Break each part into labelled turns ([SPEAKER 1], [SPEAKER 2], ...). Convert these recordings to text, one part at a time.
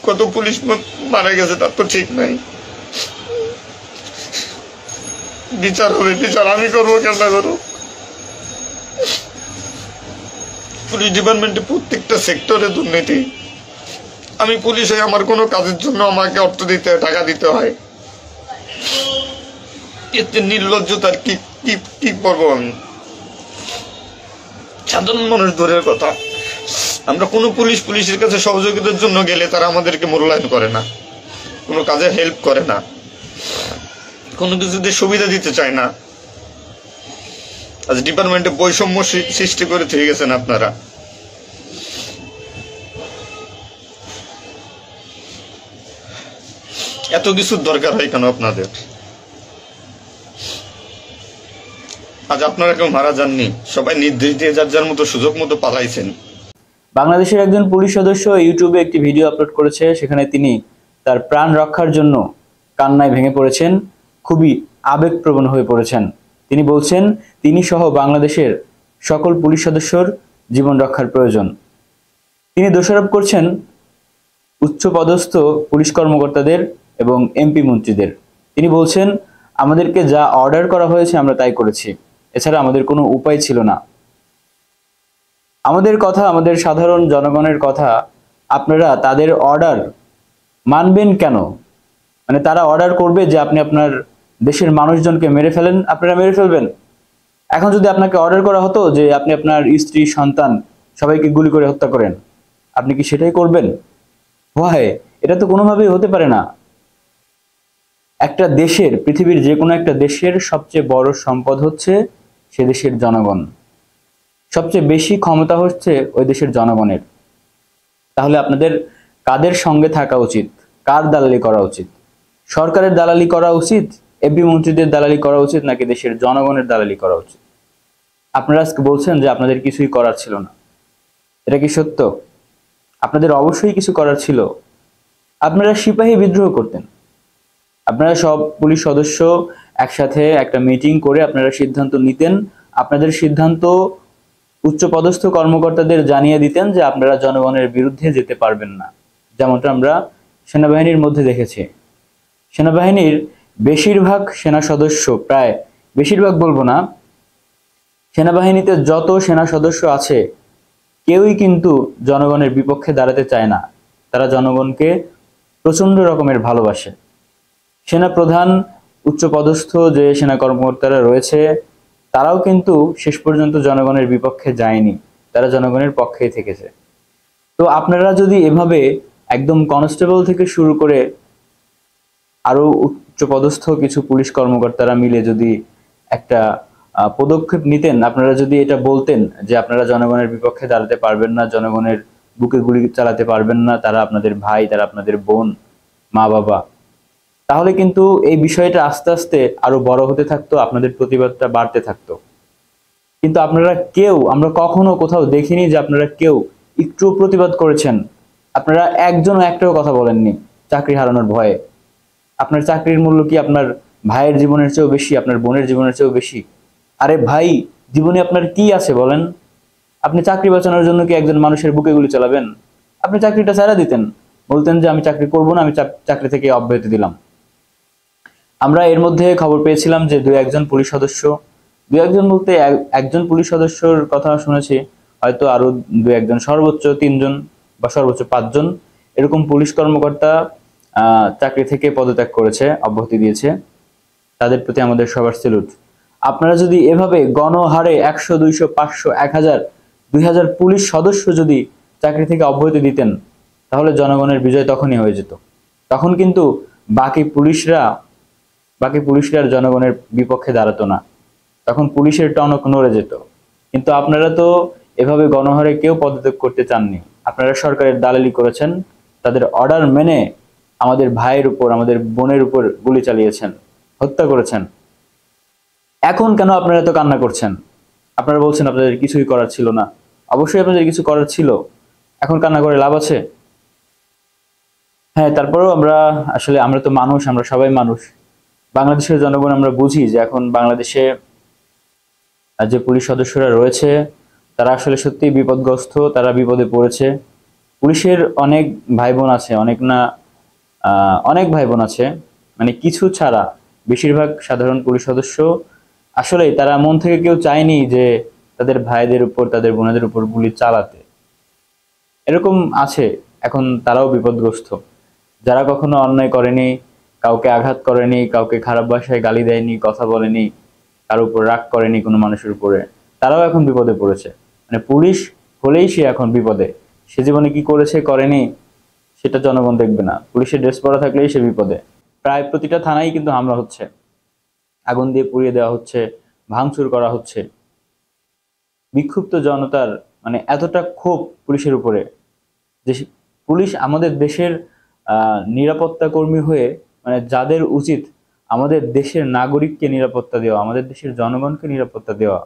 [SPEAKER 1] কত পুলিশ মারা গেছে তার তো ঠিক নাই। বিচার হবে, বিচার আমি করবো, কেমন করবো? পুলিশ ডিপার্টমেন্টে প্রত্যেকটা সেক্টরে দুর্নীতি। আমি পুলিশ হয়ে আমার কোনো কাজের জন্য আমাকে অর্থ দিতে হয়, টাকা দিতে হয়। এতে নির্লজ্জতার কি কি কি করবো আমি? সাধারণ মানুষ দূরের কথা, আমরা কোনো পুলিশের কাছে সহযোগিতার জন্য গেলে তারা আমাদেরকে মূল্যায়ন করে না, কোনো কাজে হেল্প করে না, কোনো কিছুতে সুবিধা দিতে চায় না। আজ ডিপার্টমেন্টে বৈষম্য সৃষ্টি করে থেকে গেছেন আপনারা। এত কিছুর দরকার হয় কেন আপনাদের? আজ আপনারা কেউ মারা যাননি, সবাই নির্দেশ দিয়ে যার যার মতো সুযোগ মতো পালাইছেন।
[SPEAKER 2] বাংলাদেশের একজন পুলিশ সদস্য ইউটিউবে একটি ভিডিও আপলোড করেছে, সেখানে তিনি তার প্রাণ রক্ষার জন্য কান্নায় ভেঙে পড়েছেন, খুবই আবেগপ্রবণ হয়ে পড়েছেন। তিনি বলছেন তিনি সহ বাংলাদেশের সকল পুলিশ সদস্যর জীবন রক্ষার প্রয়োজন। তিনি দোষারোপ করছেন উচ্চপদস্থ পুলিশ কর্মকর্তাদের এবং এমপি মন্ত্রীদের। তিনি বলছেন আমাদেরকে যা অর্ডার করা হয়েছে আমরা তাই করেছি, এছাড়া আমাদের কোনো উপায় ছিল না। আমাদের কথা, আমাদের সাধারণ জনগণের কথা আপনারা তাদের অর্ডার মানবেন কেন? মানে তারা অর্ডার করবে যে আপনি আপনার দেশের মানুষজনকে মেরে ফেলেন, আপনারা মেরে ফেলবেন। এখন যদি আপনাকে অর্ডার করা হতো যে আপনি আপনার স্ত্রী সন্তান সবাইকে গুলি করে হত্যা করেন, আপনি কি সেটাই করবেন? হয়, এটা তো কোনোভাবেই হতে পারে না। একটা দেশের, পৃথিবীর যে কোনো একটা দেশের সবচেয়ে বড় সম্পদ হচ্ছে সে দেশের জনগণ। সবচেয়ে বেশি ক্ষমতা হচ্ছে ওই দেশের জনগণের। তাহলে আপনাদের কাদের সঙ্গে থাকা উচিত? কার দালালি করা উচিত? সরকারের দালালি করা উচিত, এমপি মন্ত্রীদের দালালি করা উচিত, নাকি দেশের জনগণের দালালি করা উচিত? আপনারা আজকে বলছেন যে আপনাদের কিছুই করার ছিল না, এটা কি সত্য? আপনাদের অবশ্যই কিছু করার ছিল। আপনারা সিপাহী বিদ্রোহ করতেন। আপনারা সব পুলিশ সদস্য একসাথে একটা মিটিং করে আপনারা সিদ্ধান্ত নিতেন। আপনাদের সিদ্ধান্ত উচ্চপদস্থ কর্মকর্তাদের জানিয়ে দিতেন যে আপনারা জনগণের বিরুদ্ধে যেতে পারবেন না। যেমনটা আমরা সেনাবাহিনীর মধ্যে দেখেছি। সেনাবাহিনীর বেশিরভাগ সেনা সদস্য, প্রায় বেশিরভাগ বলবো না, সেনাবাহিনীতে যত সেনা সদস্য আছে কেউই কিন্তু জনগণের বিপক্ষে দাঁড়াতে চায় না। তারা জনগণকে প্রচন্ড রকমের ভালোবাসে। সেনা প্রধান, উচ্চপদস্থ যে সেনা কর্মকর্তারা রয়েছে তারাও কিন্তু শেষ পর্যন্ত জনগণের বিপক্ষে যায়নি, তারা জনগণের পক্ষেই থেকেছে। তো আপনারা যদি এভাবে একদম কনস্টেবল থেকে শুরু করে আরো উচ্চপদস্থ কিছু পুলিশ কর্মকর্তারা মিলে যদি একটা পদক্ষেপ নিতেন, আপনারা যদি এটা বলতেন যে আপনারা জনগণের বিপক্ষে দাঁড়াতে পারবেন না, জনগণের বুকে গুলি চালাতে পারবেন না, তারা আপনাদের ভাই, তারা আপনাদের বোন, মা বাবা, তাহলে কিন্তু এই বিষয়টা আস্তে আস্তে আরো বড় হতে থাকতো, আপনাদের প্রতিবাদটা বাড়তে থাকতো। কিন্তু আপনারা কেউ, আমরা কখনো কোথাও দেখিনি যে আপনারা কেউ একটু প্রতিবাদ করেছেন। আপনারা একজনও একটাও কথা বলেননি চাকরি হারানোর ভয়ে। আপনার চাকরির মূল্য কি আপনার ভাইয়ের জীবনের চেয়েও বেশি, আপনার বোনের জীবনের চেয়েও বেশি? আরে ভাই, জীবনে আপনার কি আছে বলেন? আপনি চাকরি বাঁচানোর জন্য কি একজন মানুষের বুকে গুলি চালাবেন? আপনি চাকরিটা ছাড়া দিতেন, বলতেন যে আমি চাকরি করব না, আমি চাকরি থেকে অব্যাহতি দিলাম। আমরা এর মধ্যে খবর পেয়েছিলাম যে একজন পুলিশ সদস্য, একজন বলতে একজন পুলিশ সদস্যর কথা শুনেছি, হয়তো আরো একজন, সর্বোচ্চ 3 জন বা সর্বোচ্চ 5 জন এরকম পুলিশ কর্মকর্তা চাকরি থেকে পদত্যাগ করেছে, অব্যাহতি দিয়েছে। তাদের প্রতি আমাদের সবার স্যালুট। আপনারা যদি এভাবে গণহারে 100, 200, 500, 1000, 2000 পুলিশ সদস্য যদি চাকরি থেকে অব্যাহতি দিতেন, তাহলে জনগণের বিজয় তখনই হয়ে যেত। তখন কিন্তু বাকি পুলিশরা জনগণের বিপক্ষে দাঁড়াতো না, তখন পুলিশের টনক নড়ে যেত। কিন্তু আপনারা তো এভাবে গণহারে কেউ পদত্যাগ করতে চাননি। আপনারা সরকারের দালালি করেছেন, তাদের অর্ডার মেনে আমাদের ভাইয়ের উপর, আমাদের বোনের উপর গুলি চালিয়েছেন, হত্যা করেছেন। এখন কেন আপনারা এত কান্না করছেন? আপনারা বলছেন আপনাদের কিছুই করার ছিল না। অবশ্যই আপনাদের কিছু করার ছিল, এখন কান্না করে লাভ আছে? হ্যাঁ, তারপরেও আমরা তো মানুষ, আমরা সবাই মানুষ। বাংলাদেশের জনগণ আমরা বুঝি যে এখন বাংলাদেশে যে পুলিশ সদস্যরা রয়েছে তারা আসলে সত্যিই বিপদগ্রস্ত, তারা বিপদে পড়েছে। পুলিশের অনেক ভাই বোন আছে, অনেক না অনেক ভাই বোন আছে, মানে কিছু ছাড়া বেশিরভাগ সাধারণ পুলিশ সদস্য আসলে তারা মন থেকে কেউ চায়নি যে তাদের ভাইদের উপর তাদের বোনেদের উপর গুলি চালাতে। এরকম আছে, এখন তারাও বিপদগ্রস্ত। যারা কখনো অন্যায় করেনি, কাউকে আঘাত করেনি, কাউকে খারাপ ভাষায় গালি দেয়নি, কথা বলেনি, কার উপর রাগ করেনি কোনো মানুষের উপরে, তারাও এখন বিপদে পড়েছে। মানে পুলিশ হলেই সে এখন বিপদে। সে জীবনে কি করেছে করেনি সেটা জনগণ দেখবে না, পুলিশের ড্রেস পরা থাকলেই সে বিপদে। প্রায় প্রতিটা থানায় কিন্তু হামলা হচ্ছে, আগুন দিয়ে পুড়িয়ে দেওয়া হচ্ছে, ভাঙচুর করা হচ্ছে। বিক্ষুব্ধ জনতার মানে এতটা ক্ষোভ পুলিশের উপরে যে পুলিশ আমাদের দেশের নিরাপত্তা কর্মী হয়ে, মানে যাদের উচিত আমাদের দেশের নাগরিককে নিরাপত্তা দেওয়া, আমাদের দেশের জনগণকে নিরাপত্তা দেওয়া,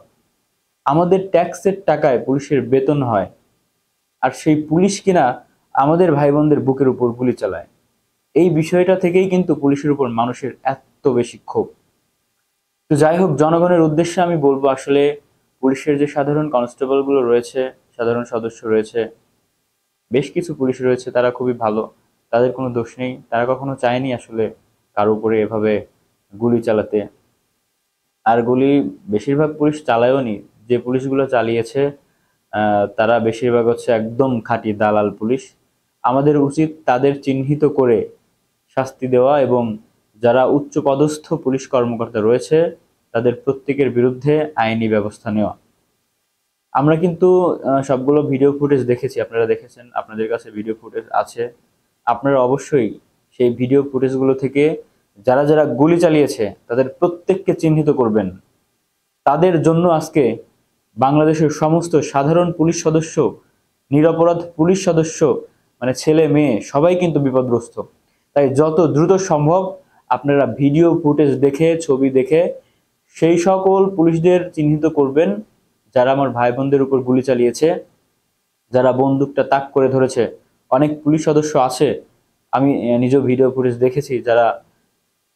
[SPEAKER 2] আমাদের ট্যাক্সের টাকায় পুলিশের বেতন হয়, আর সেই পুলিশ কিনা আমাদের ভাই বোনদের বুকের উপর গুলি চালায়। এই বিষয়টা থেকেই কিন্তু পুলিশের উপর মানুষের এত বেশি ক্ষোভ। তো যাই হোক, জনগণের উদ্দেশ্যে আমি বলবো, আসলে পুলিশের যে সাধারণ কনস্টেবল গুলো রয়েছে, সাধারণ সদস্য রয়েছে, বেশ কিছু পুলিশ রয়েছে, তারা খুবই ভালো, তাদের কোনো দোষ নেই, তারা কখনো চায়নি আসলে কারো উপরে এভাবে গুলি চালাতে। আর গুলি বেশিরভাগ পুলিশ চালায়ও নি, যে পুলিশগুলো চালিয়েছে তারা বেশিরভাগ হচ্ছে একদম খাঁটি দালাল পুলিশ। আমাদের উচিত তাদের চিহ্নিত করে শাস্তি দেওয়া, এবং যারা উচ্চ পদস্থ পুলিশ কর্মকর্তা রয়েছে তাদের প্রত্যেকের বিরুদ্ধে আইনি ব্যবস্থা নেওয়া। আমরা কিন্তু সবগুলো ভিডিও ফুটেজ দেখেছি, আপনারা দেখেছেন, আপনাদের কাছে ভিডিও ফুটেজ আছে। আপনারা অবশ্যই সেই ভিডিও ফুটেজগুলো থেকে যারা যারা গুলি চালিয়েছে তাদের প্রত্যেককে চিহ্নিত করবেন। তাদের জন্য আজকে বাংলাদেশের সমস্ত সাধারণ পুলিশ সদস্য, নিরপরাধ পুলিশ সদস্য, মানে ছেলে মেয়ে সবাই কিন্তু বিপদগ্রস্ত। তাই যত দ্রুত সম্ভব আপনারা ভিডিও ফুটেজ দেখে, ছবি দেখে সেই সকল পুলিশদের চিহ্নিত করবেন যারা আমার ভাই বোনদের উপর গুলি চালিয়েছে, যারা বন্দুকটা তাক করে ধরেছে। অনেক পুলিশ সদস্য আছে, আমি নিজেও ভিডিও ফুটেজ দেখেছি, যারা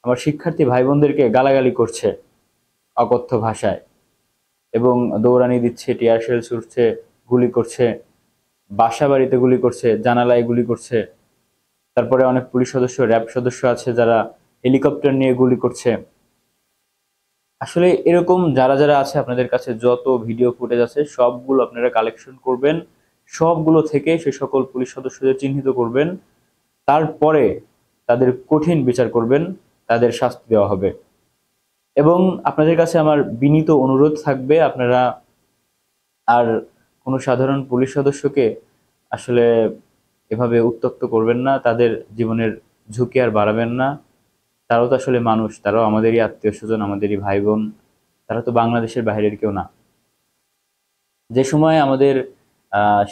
[SPEAKER 2] আমার শিক্ষার্থী ভাই বোনদেরকে গালাগালি করছে অকথ্য ভাষায়, এবং দৌড়ানি দিচ্ছে, টিয়ার শেল ছুটছে, গুলি করছে, বাসা বাড়িতে গুলি করছে, জানালায় গুলি করছে। তারপরে অনেক পুলিশ সদস্য, র্যাব সদস্য আছে যারা হেলিকপ্টার নিয়ে গুলি করছে। আসলে এরকম যারা যারা আছে, আপনাদের কাছে যত ভিডিও ফুটেজ আছে সবগুলো আপনারা কালেকশন করবেন, সবগুলো থেকে সে সকল পুলিশ সদস্যদের চিহ্নিত করবেন, তারপরে তাদের কঠিন বিচার করবেন, তাদের শাস্তি দেওয়া হবে। এবং আপনাদের কাছে আমার বিনীত অনুরোধ থাকবে, আপনারা আর কোনো সাধারণ পুলিশ সদস্যকে আসলে এভাবে উত্ত্যক্ত করবেন না, তাদের জীবনের ঝুঁকি আর বাড়াবেন না। তারাও তো আসলে মানুষ, তারাও আমাদেরই আত্মীয় স্বজন, আমাদেরই ভাই বোন, তারা তো বাংলাদেশের বাইরের কেউ না। যে সময় আমাদের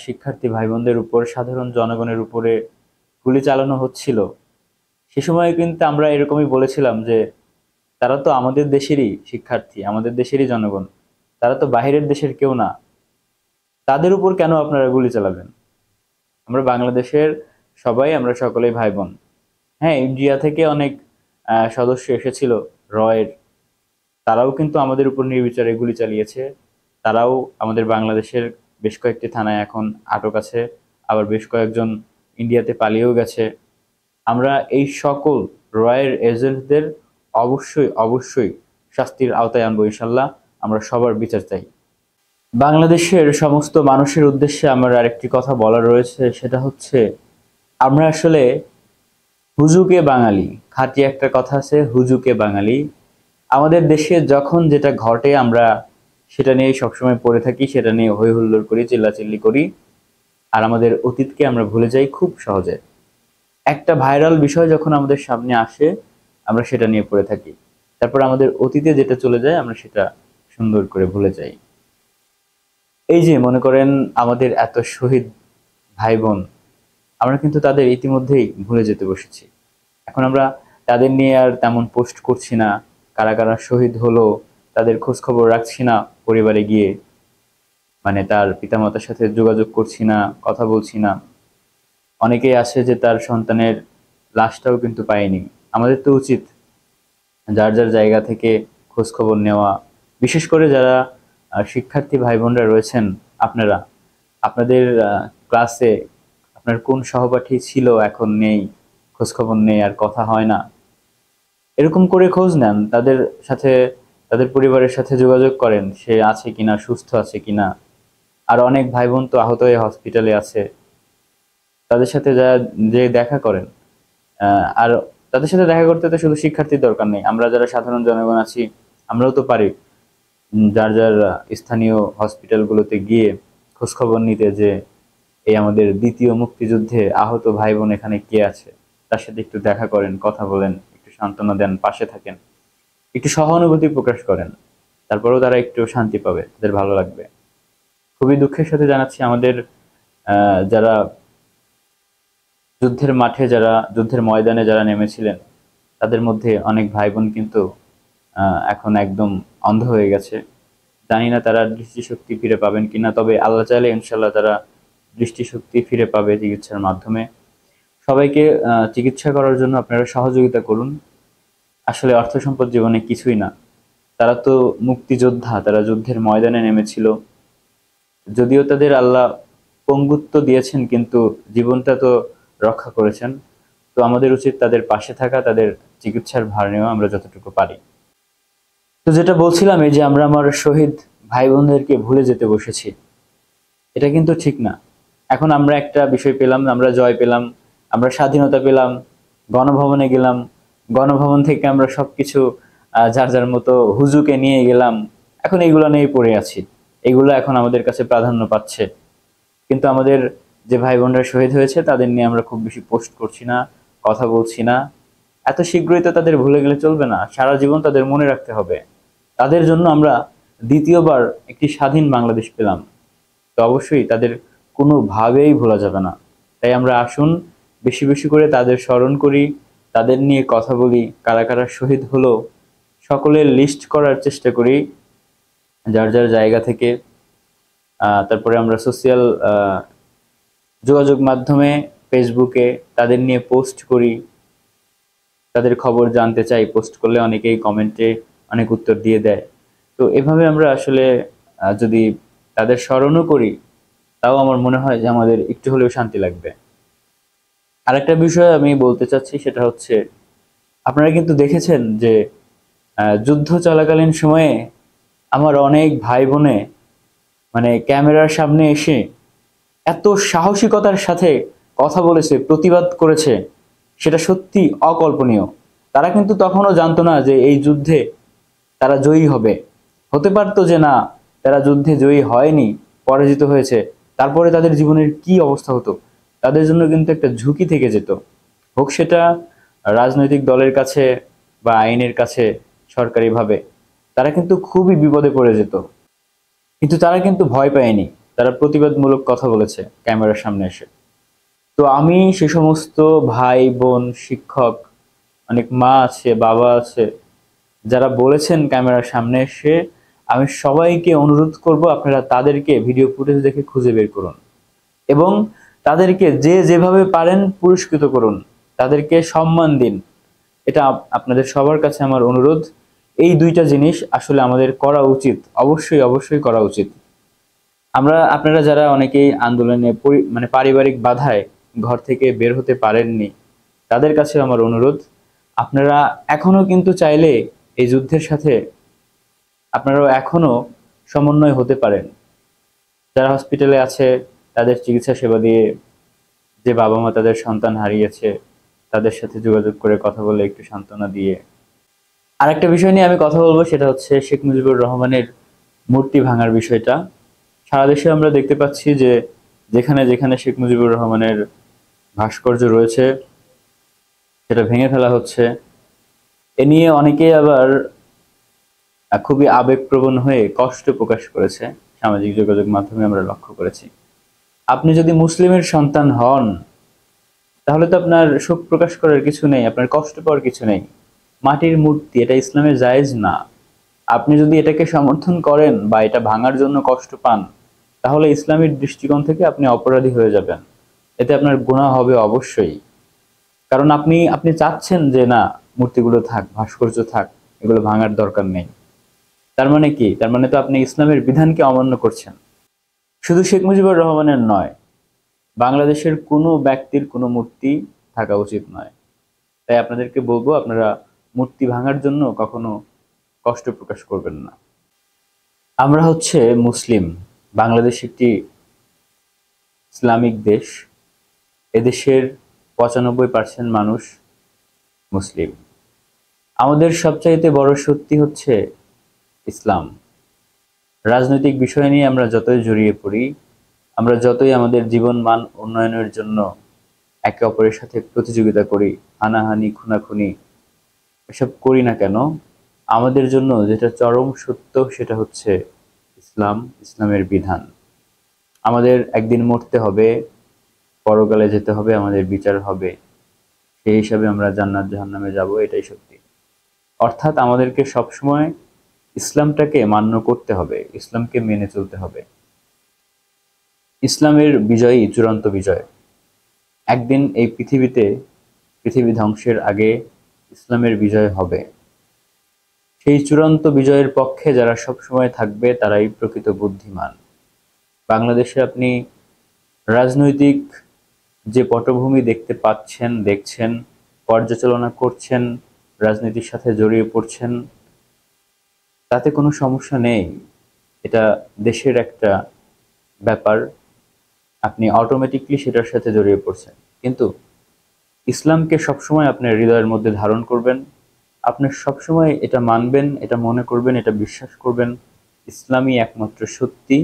[SPEAKER 2] শিক্ষার্থী ভাই বোনদের উপর, সাধারণ জনগণের উপরে গুলি চালানো হচ্ছিল, সে সময় কিন্তু আমরা এরকমই বলেছিলাম যে তারা তো আমাদের দেশেরই শিক্ষার্থী, আমাদের দেশেরই জনগণ, তারা তো বাইরের দেশের কেউ না, তাদের উপর কেন আপনারা গুলি চালাবেন? আমরা বাংলাদেশের সবাই, আমরা সকলেই ভাই বোন। হ্যাঁ, ইন্ডিয়া থেকে অনেক সদস্য এসেছিল রয়ের, তারাও কিন্তু আমাদের উপর নির্বিচারে গুলি চালিয়েছে। তারাও আমাদের বাংলাদেশের বেশ কয়েকটি থানায় এখন আটক আছে, আবার বেশ কয়েকজন ইন্ডিয়াতে পালিয়েও গেছে। আমরা এই সকল রয়ের এজেন্টদের অবশ্যই অবশ্যই শাস্তির আওতায় আনবো ইনশাল্লাহ। আমরা সবার বিচার চাই। বাংলাদেশের সমস্ত মানুষের উদ্দেশ্যে আমার আরেকটি কথা বলার রয়েছে, সেটা হচ্ছে আমরা আসলে হুজুকে বাঙালি। খাঁটি একটা কথা আছে, হুজুকে বাঙালি। আমাদের দেশে যখন যেটা ঘটে আমরা সেটা নিয়ে সবসময় পড়ে থাকি, সেটা নিয়ে হই হুল্লোড় করি, চিল্লাচিল্লি করি, আর আমাদের অতীতকে আমরা ভুলে যাই খুব সহজে। একটা ভাইরাল বিষয় যখন আমাদের সামনে আসে আমরা সেটা নিয়ে পড়ে থাকি, তারপর আমাদের অতীতে যেটা চলে যায় আমরা সেটা সুন্দর করে ভুলে যাই। এই যে মনে করেন আমাদের এত শহীদ ভাই বোন, আমরা কিন্তু তাদের ইতিমধ্যেই ভুলে যেতে বসেছি। এখন আমরা তাদের নিয়ে আর তেমন পোস্ট করছি না, কারা কারা শহীদ হলো তাদের খোঁজ খবর রাখছি না, পরিবারে গিয়ে মানে তার পিতামাতার সাথে যোগাযোগ করছি না, কথা বলছি না। অনেকেই আছে যে তার সন্তানের লাশটাও কিন্তু পায়নি। আমাদের তো উচিত যার যার জায়গা থেকে খোঁজ খবর নেওয়া। বিশেষ করে যারা শিক্ষার্থী ভাই বোনরা রয়েছেন, আপনারা আপনাদের ক্লাসে আপনার কোন সহপাঠী ছিল এখন নেই, খোঁজখবর নেই, আর কথা হয় না, এরকম করে খোঁজ নেন, তাদের সাথে, তাদের পরিবারের সাথে যোগাযোগ করেন, সে আছে কিনা, সুস্থ আছে কিনা। আর অনেক ভাই বোন তো আহত হয়ে হসপিটালে আছে, তাদের সাথে যে দেখা করেন। আর তাদের সাথে দেখা করতে তো শুধু শিক্ষার্থীর দরকার নেই, আমরা যারা সাধারণ জনগণ আছি আমরাও তো পারি যার যার স্থানীয় হসপিটালগুলোতে গিয়ে খোঁজখবর নিতে, যে এই আমাদের দ্বিতীয় মুক্তিযুদ্ধে আহত ভাই বোন এখানে কে আছে, তার সাথে একটু দেখা করেন, কথা বলেন, একটু সান্ত্বনা দেন, পাশে থাকেন, একটু সহানুভূতি প্রকাশ করেন। তারপরেও তারা একটু শান্তি পাবে, তাদের ভালো লাগবে। খুবই দুঃখের সাথে জানাচ্ছি, আমাদের যারা যুদ্ধের মাঠে, যারা যুদ্ধের ময়দানে যারা নেমেছিলেন, তাদের মধ্যে অনেক ভাই বোন কিন্তু এখন একদম অন্ধ হয়ে গেছে। জানি না তারা দৃষ্টিশক্তি ফিরে পাবেন কিনা, তবে আল্লাহ চাইলে ইনশাল্লাহ তারা দৃষ্টিশক্তি ফিরে পাবে চিকিৎসার মাধ্যমে। সবাইকে চিকিৎসা করার জন্য আপনারা সহযোগিতা করুন। আসলে অর্থ সম্পদ জীবনে কিছুই না, তারা তো মুক্তিযোদ্ধা, তারা যুদ্ধের ময়দানে নেমেছিল। যদিও তাদের আল্লাহ পঙ্গুত্ব দিয়েছেন, কিন্তু জীবনটা তো রক্ষা করেছেন। তো আমাদের উচিত তাদের পাশে থাকা, তাদের চিকিৎসার ভার নেওয়া আমরা যতটুকু পারি। তো যেটা বলছিলাম, এই যে আমরা আমার শহীদ ভাই বোনদেরকে ভুলে যেতে বসেছি, এটা কিন্তু ঠিক না। এখন আমরা একটা বিষয় পেলাম, আমরা জয় পেলাম, আমরা স্বাধীনতা পেলাম, গণভবনে গেলাম, গণভবন থেকে আমরা সবকিছু যার যার মতো হুজুকে নিয়ে গেলাম, এখন এইগুলো নিয়েই পড়ে আছি, এগুলো এখন আমাদের কাছে প্রাধান্য পাচ্ছে। কিন্তু আমাদের যে ভাই বোনরা শহীদ হয়েছে তাদের নিয়ে আমরা খুব বেশি পোস্ট করছি না, কথা বলছি না। এত শীঘ্রই তো তাদের ভুলে গেলে চলবে না, সারা জীবন তাদের মনে রাখতে হবে। তাদের জন্য আমরা দ্বিতীয়বার একটি স্বাধীন বাংলাদেশ পেলাম, তো অবশ্যই তাদের কোনোভাবেই ভোলা যাবে না। তাই আমরা আসুন বেশি বেশি করে তাদের স্মরণ করি, তাদের নিয়ে কথা বলি, কারা কারা শহীদ হলো সকলের লিস্ট করার চেষ্টা করি যার যার জায়গা থেকে। তারপরে আমরা সোশ্যাল যোগাযোগ মাধ্যমে, ফেসবুকে তাদের নিয়ে পোস্ট করি, তাদের খবর জানতে চাই। পোস্ট করলে অনেকেই কমেন্টে অনেক উত্তর দিয়ে দেয়। তো এভাবে আমরা আসলে যদি তাদের স্মরণও করি, তাও আমার মনে হয় যে আমাদের একটু হলেও শান্তি লাগবে। আরেকটা বিষয় আমি বলতে চাচ্ছি, সেটা হচ্ছে আপনারা কিন্তু দেখেছেন যে যুদ্ধ চলাকালীন সময়ে আমার অনেক ভাই বোনে মানে ক্যামেরার সামনে এসে এত সাহসিকতার সাথে কথা বলেছে, প্রতিবাদ করেছে, সেটা সত্যি অকল্পনীয়। তারা কিন্তু তখনও জানতো না যে এই যুদ্ধে তারা জয়ী হবে। হতে পারতো যে না, তারা যুদ্ধে জয়ী হয়নি, পরাজিত হয়েছে, তারপরে তাদের জীবনের কি অবস্থা হতো। তাদের জন্য কিন্তু একটা ঝুঁকি থেকে যেত, হোক সেটা রাজনৈতিক দলের কাছে বা আইনের কাছে, সরকারিভাবে তারা কিন্তু খুবই বিপদে পড়ে যেত। কিন্তু তারা কিন্তু ভয় পায়নি, তারা প্রতিবাদমূলক কথা বলেছে ক্যামেরার সামনে এসে। তো আমি সে সমস্ত ভাই বোন, শিক্ষক, অনেক মা আছে, বাবা আছে, যারা বলেছেন ক্যামেরার সামনে এসে, আমি সবাইকে অনুরোধ করব আপনারা তাদেরকে ভিডিও ফুটেজ দেখে খুঁজে বের করুন এবং তাদেরকে যে যেভাবে পারেন পুরস্কৃত করুন, তাদেরকে সম্মান দিন। এটা আপনাদের সবার কাছে আমার অনুরোধ। এই দুইটা জিনিস আসলে আমাদের করা উচিত, অবশ্যই অবশ্যই করা উচিত। আপনারা যারা অনেকেই আন্দোলনে মানে পারিবারিক বাধায় ঘর থেকে বের হতে পারেননি, তাদের কাছে আমার অনুরোধ, আপনারা এখনো কিন্তু চাইলে এই যুদ্ধের সাথে আপনারাও এখনো সমন্বয় হতে পারেন। যারা হসপিটালে আছে তাদের চিকিৎসা সেবা দিয়ে, যে বাবা মা তাদের সন্তান হারিয়েছে তাদের সাথে যোগাযোগ করে কথা বলে একটু সান্ত্বনা দিয়ে। আরেকটা বিষয় নিয়ে আমি কথা বলবো, সেটা হচ্ছে শেখ মুজিবুর রহমানের মূর্তি ভাঙার বিষয়টা। সারা দেশে আমরা দেখতে পাচ্ছি যে যেখানে যেখানে শেখ মুজিবুর রহমানের ভাস্কর্য রয়েছে সেটা ভেঙে ফেলা হচ্ছে। এ নিয়ে অনেকেই আবার খুবই আবেগপ্রবণ হয়ে কষ্ট প্রকাশ করেছে, সামাজিক যোগাযোগ মাধ্যমে আমরা লক্ষ্য করেছি। আপনি যদি মুসলিমের সন্তান হন তাহলে তো আপনার শোক প্রকাশ করার কিছু নেই, আপনার কষ্ট পাওয়ার কিছু নেই। মাটির মূর্তি, এটা ইসলামে জায়েজ না। আপনি যদি এটাকে সমর্থন করেন বা এটা ভাঙার জন্য কষ্ট পান, তাহলে ইসলামের দৃষ্টিকোণ থেকে আপনি অপরাধী হয়ে যাবেন, এতে আপনার গুনাহ হবে অবশ্যই। কারণ আপনি চাচ্ছেন যে না, মূর্তিগুলো থাক, ভাস্কর্য থাক, এগুলো ভাঙার দরকার নেই। তার মানে কি? তার মানে তো আপনি ইসলামের বিধানকে অমান্য করছেন। শুধু শেখ মুজিবুর রহমানের নয়, বাংলাদেশের কোনো ব্যক্তির কোনো মূর্তি থাকা উচিত নয়। তাই আপনাদেরকে বলবো, আপনারা মূর্তি ভাঙার জন্য কখনো কষ্ট প্রকাশ করবেন না। আমরা হচ্ছে মুসলিম, বাংলাদেশ একটি ইসলামিক দেশ। এদেশের 95% মানুষ মুসলিম। আমাদের সবচাইতে বড় সত্যি হচ্ছে ইসলাম। রাজনৈতিক বিষয় নিয়ে আমরা যতই জড়িয়ে পড়ি, আমরা যতই আমাদের জীবন মান উন্নয়নের জন্য একে অপরের সাথে প্রতিযোগিতা করি, হানাহানি খুনাখুনি এসব করি না কেন, আমাদের জন্য যেটা চরম সত্য সেটা হচ্ছে ইসলাম, ইসলামের বিধান। আমাদের একদিন মরতে হবে, পরকালে যেতে হবে, আমাদের বিচার হবে, সেই হিসাবে আমরা জান্নাত জাহান্নামে যাব, এটাই সত্যি। অর্থাৎ আমাদেরকে সবসময় ইসলামটাকে মান্য করতে হবে, ইসলামকে মেনে চলতে হবে। ইসলামের বিজয়ই চূড়ান্ত বিজয়। একদিন এই পৃথিবী ধ্বংসের আগে ইসলামের বিজয় হবে। সেই চূড়ান্ত বিজয়ের পক্ষে যারা সবসময় থাকবে তারাই প্রকৃত বুদ্ধিমান। বাংলাদেশে আপনি রাজনৈতিক যে পটভূমি দেখতে পাচ্ছেন, দেখছেন, পর্যালোচনা করছেন, রাজনীতির সাথে জড়িয়ে পড়ছেন, তাতে কোনো সমস্যা নেই। এটা দেশের একটা ব্যাপার, আপনি অটোমেটিকলি সেটার সাথে জড়িয়ে পড়ছেন। কিন্তু ইসলামকে সবসময় আপনার হৃদয়ের মধ্যে ধারণ করবেন, আপনি সবসময় এটা মানবেন, এটা মনে করবেন, এটা বিশ্বাস করবেন, ইসলামই একমাত্র সত্যি।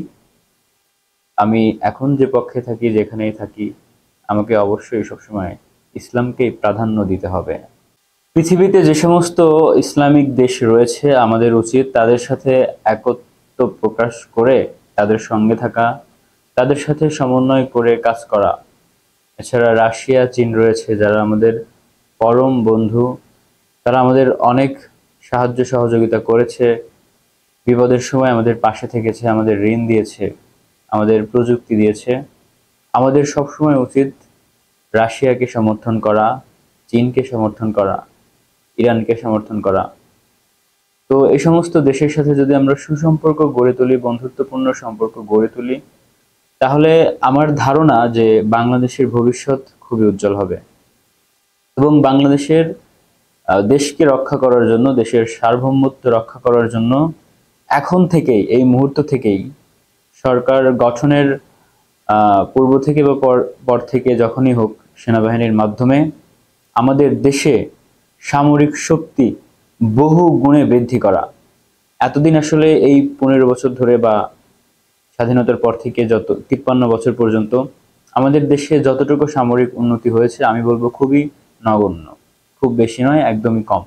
[SPEAKER 2] আমি এখন যে পক্ষে থাকি, যেখানেই থাকি, আমাকে অবশ্যই সবসময় ইসলামকেই প্রাধান্য দিতে হবে। পৃথিবীতে যে সমস্ত ইসলামিক দেশ রয়েছে, আমাদের উচিত তাদের সাথে একত্ব প্রকাশ করে তাদের সঙ্গে থাকা, তাদের সাথে সমন্বয় করে কাজ করা। এছাড়া রাশিয়া, চীন রয়েছে যারা আমাদের পরম বন্ধু, তারা আমাদের অনেক সাহায্য সহযোগিতা করেছে, বিপদের সময় আমাদের পাশে থেকেছে, আমাদের ঋণ দিয়েছে, আমাদের প্রযুক্তি দিয়েছে। আমাদের সবসময় উচিত রাশিয়াকে সমর্থন করা, চীনকে সমর্থন করা, ইরানকে সমর্থন করা। তো এই সমস্ত দেশের সাথে যদি আমরা সুসম্পর্ক গড়ে তুলি, বন্ধুত্বপূর্ণ সম্পর্ক গড়ে তুলি, তাহলে আমার ধারণা যে বাংলাদেশের ভবিষ্যৎ খুবই উজ্জ্বল হবে। এবং বাংলাদেশের দেশকে রক্ষা করার জন্য, দেশের সার্বভৌমত্ব রক্ষা করার জন্য এখন থেকেই, এই মুহূর্ত থেকেই সরকার গঠনের পূর্ব থেকে বা পর থেকে যখনই হোক, সেনাবাহিনীর মাধ্যমে আমাদের দেশে সামরিক শক্তি বহু গুণে বৃদ্ধি করা। এতদিন আসলে এই 15 বছর ধরে বা স্বাধীনতার পর থেকে 53 বছর পর্যন্ত আমাদের দেশে যতটুকু সামরিক উন্নতি হয়েছে, আমি বলবো খুবই নগণ্য, খুব বেশি নয়, একদমই কম।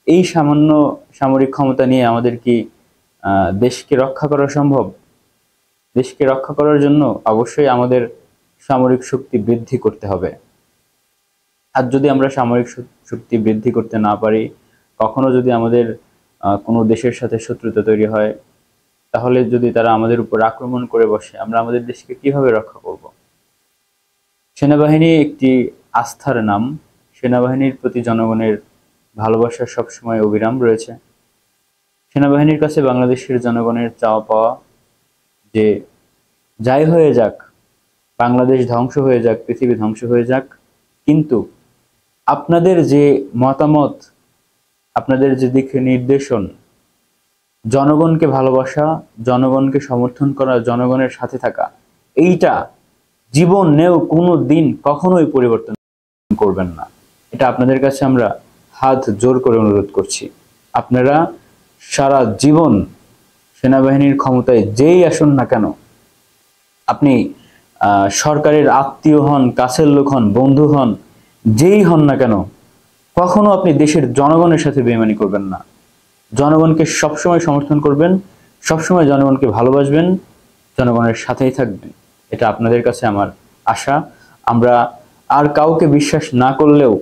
[SPEAKER 2] এই সামান্য সামরিক ক্ষমতা নিয়ে আমাদের কি দেশকে রক্ষা করা সম্ভব? দেশকে রক্ষা করার জন্য অবশ্যই আমাদের সামরিক শক্তি বৃদ্ধি করতে হবে। আর যদি আমরা সামরিক শক্তি বৃদ্ধি করতে না পারি, কখনো যদি আমাদের কোনো দেশের সাথে শত্রুতা তৈরি হয়, তাহলে যদি তারা আমাদের উপর আক্রমণ করে বসে, আমরা আমাদের দেশকে কিভাবে রক্ষা করব? সেনাবাহিনী একটি আস্থার নাম। সেনাবাহিনীর প্রতি জনগণের ভালোবাসা সবসময় অবিরাম রয়েছে। সেনাবাহিনীর কাছে বাংলাদেশের জনগণের চাওয়া পাওয়া যে যাই হয়ে যাক, বাংলাদেশ ধ্বংস হয়ে যাক, পৃথিবী ধ্বংস হয়ে যাক, কিন্তু আপনাদের যে মতামত, আপনাদের যে দিক নির্দেশন, জনগণকে ভালোবাসা, জনগণকে সমর্থন করা, জনগণের সাথে থাকা, এইটা জীবনেও কোনো দিন কখনোই পরিবর্তন করবেন না। এটা আপনাদের কাছে আমরা হাত জোর করে অনুরোধ করছি। আপনারা সারা জীবন সেনাবাহিনীর ক্ষমতায় যেই আসুন না কেন, আপনি সরকারের আত্মীয় হন, কাছের লোক হন, বন্ধু হন, যেই হন না কেন, কখনো আপনি দেশের জনগণের সাথে বেইমানি করবেন না। জনগণকে সবসময় সমর্থন করবেন, সবসময় জনগণকে ভালোবাসবেন, জনগণের সাথেই থাকবেন। এটা আপনাদের কাছে আমার আশা। আমরা আর কাউকে বিশ্বাস না করলেও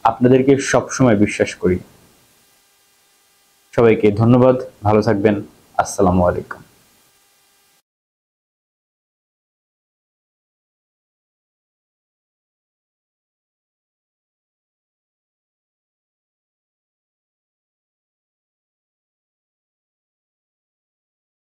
[SPEAKER 2] আপনাদেরকে সবসময় বিশ্বাস করি। সবাইকে ধন্যবাদ, ভালো থাকবেন। আসসালামু আলাইকুম।